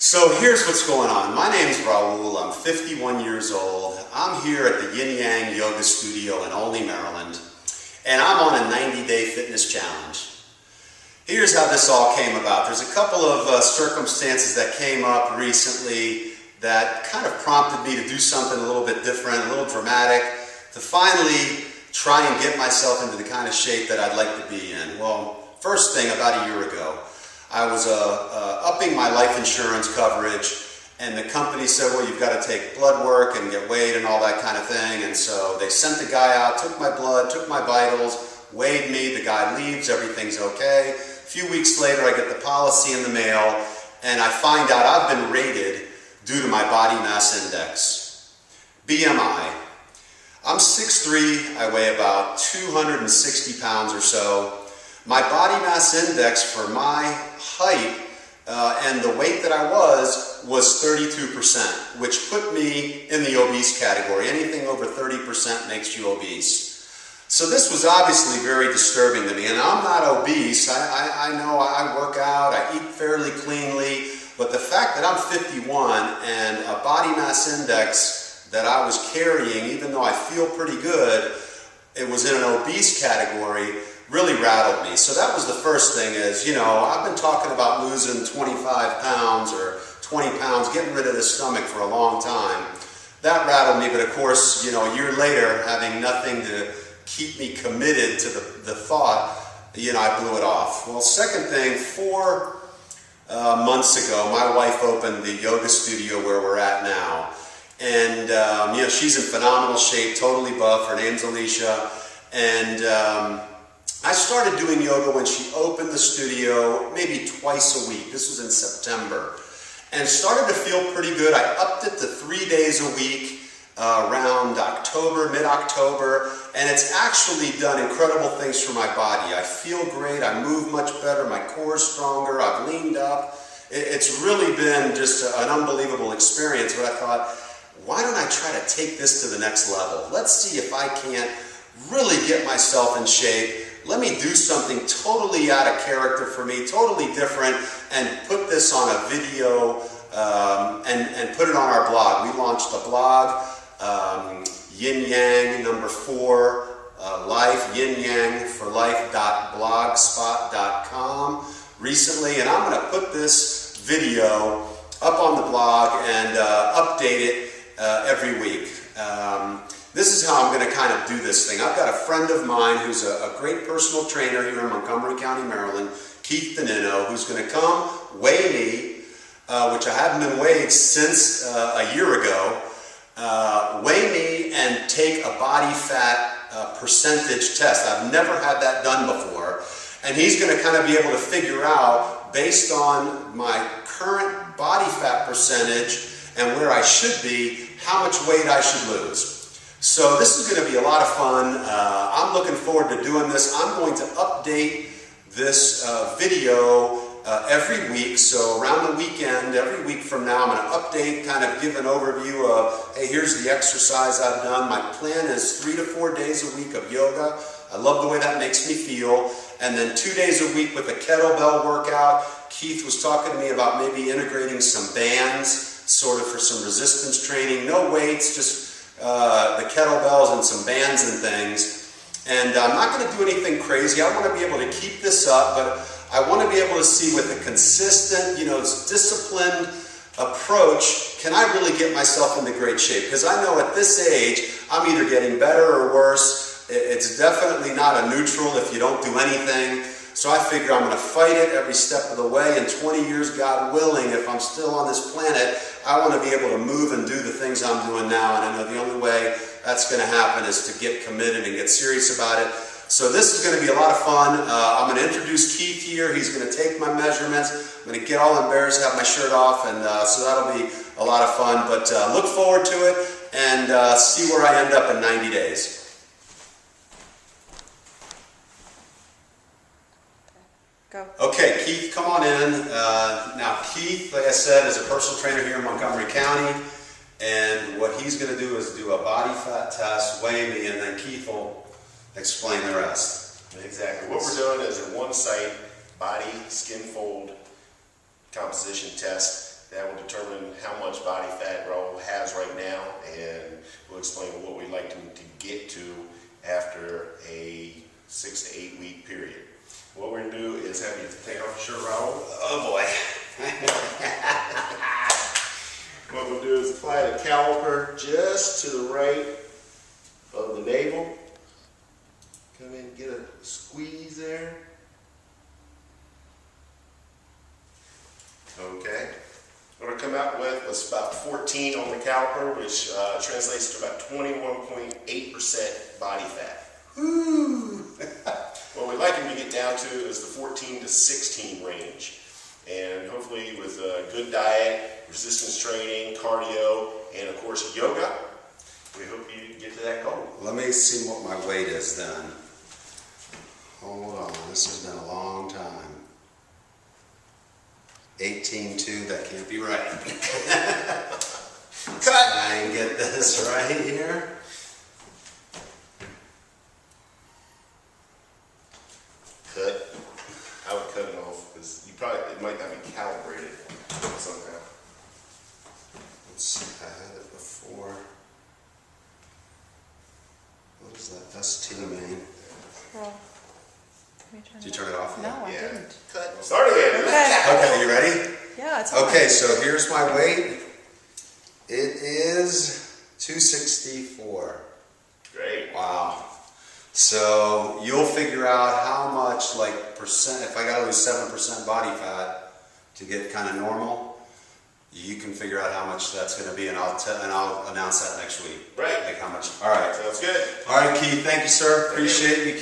So here's what's going on. My name's Raul. I'm 51 years old. I'm here at the Yin Yang Yoga Studio in Olney, Maryland, and I'm on a 90-day fitness challenge. Here's how this all came about. There's a couple of circumstances that came up recently that kind of prompted me to do something a little bit different, a little dramatic, to finally try and get myself into the kind of shape that I'd like to be in. Well, first thing, about a year ago, I was upping my life insurance coverage, and the company said, well, you've got to take blood work and get weighed and all that kind of thing. And so they sent the guy out, took my blood, took my vitals, weighed me, the guy leaves, everything's okay. A few weeks later, I get the policy in the mail, and I find out I've been rated due to my body mass index. BMI. I'm 6'3", I weigh about 260 pounds or so. My body mass index for my height and the weight that I was 32%, which put me in the obese category. Anything over 30% makes you obese. So this was obviously very disturbing to me, and I'm not obese. I know I work out, I eat fairly cleanly, but the fact that I'm 51 and a body mass index that I was carrying, even though I feel pretty good, it was in an obese category, really rattled me. So that was the first thing is, you know, I've been talking about losing 25 pounds or 20 pounds, getting rid of the stomach for a long time. That rattled me, but of course, you know, a year later, having nothing to keep me committed to the thought, you know, I blew it off. Well, second thing, 4 months ago, my wife opened the yoga studio where we're at now. And, you know, she's in phenomenal shape, totally buff. Her name's Alicia. And I started doing yoga when she opened the studio, maybe twice a week. This was in September. And started to feel pretty good. I upped it to 3 days a week around October, mid-October. And it's actually done incredible things for my body. I feel great. I move much better. My core is stronger. I've leaned up. It's really been just an unbelievable experience. But I thought, why don't I try to take this to the next level? Let's see if I can't really get myself in shape. Let me do something totally out of character for me, totally different, and put this on a video and put it on our blog. We launched a blog, Yin Yang #4 Life, yinyangforlife.blogspot.com recently, and I'm going to put this video up on the blog and update it every week. This is how I'm going to kind of do this thing. I've got a friend of mine who's a great personal trainer here in Montgomery County, Maryland, Keith Danino, who's going to come weigh me, which I haven't been weighed since a year ago, weigh me and take a body fat percentage test. I've never had that done before. And he's going to kind of be able to figure out, based on my current body fat percentage and where I should be, how much weight I should lose. So this is going to be a lot of fun. I'm looking forward to doing this. I'm going to update this video every week. So around the weekend, every week from now, I'm going to update, kind of give an overview of, hey, here's the exercise I've done. My plan is 3 to 4 days a week of yoga. I love the way that makes me feel. And then 2 days a week with a kettlebell workout. Keith was talking to me about maybe integrating some bands, sort of for some resistance training. No weights, just the kettlebells and some bands and things. And I'm not going to do anything crazy. I want to be able to keep this up, but I want to be able to see with a consistent, you know, disciplined approach, can I really get myself into great shape? Because I know at this age, I'm either getting better or worse. It's definitely not a neutral if you don't do anything. So I figure I'm going to fight it every step of the way. In 20 years, God willing, if I'm still on this planet, I want to be able to move and do the things I'm doing now. And I know the only way that's going to happen is to get committed and get serious about it. So this is going to be a lot of fun. I'm going to introduce Keith here. He's going to take my measurements. I'm going to get all embarrassed, have my shirt off, and so that'll be a lot of fun. But look forward to it and see where I end up in 90 days. Go. Okay, Keith, come on in. Now, Keith, like I said, is a personal trainer here in Montgomery County, and what he's going to do is do a body fat test, weigh me, and then Keith will explain the rest. Exactly. What we're doing is a one-site body skin fold composition test. That will determine how much body fat Raul has right now, and we'll explain what we'd like him to get to after a 6 to 8 week period. What we're going to do is have you take off your shirt, Raul. Oh boy. What we'll do is apply the caliper just to the right of the navel. Come in and get a squeeze there. Okay. What we'll come out with was about 14 on the caliper, which translates to about 21.8% body fat. Woo. What we'd like him to get down to is the 14 to 16 range. And hopefully with a good diet, resistance training, cardio, and of course yoga, we hope you get to that goal. Let me see what my weight is then. Hold on, this has been a long time. 18.2, that can't be right. Cut! Try and get this right here. Cut. I would cut it off because it might not be calibrated somehow. Let's see, I had it before. What is that? ST main. Well, Did you turn it off? No, I didn't. Cut. Start again. Okay, you ready? Yeah, it's on. Okay, so here's my weight. It is 264. Great. Wow. So you'll figure out how much, like percent, if I gotta lose 7% body fat to get kind of normal, you can figure out how much that's gonna be, and I'll announce that next week. Right. Like how much. All right. Sounds good. All right, Keith, thank you, sir. Appreciate you.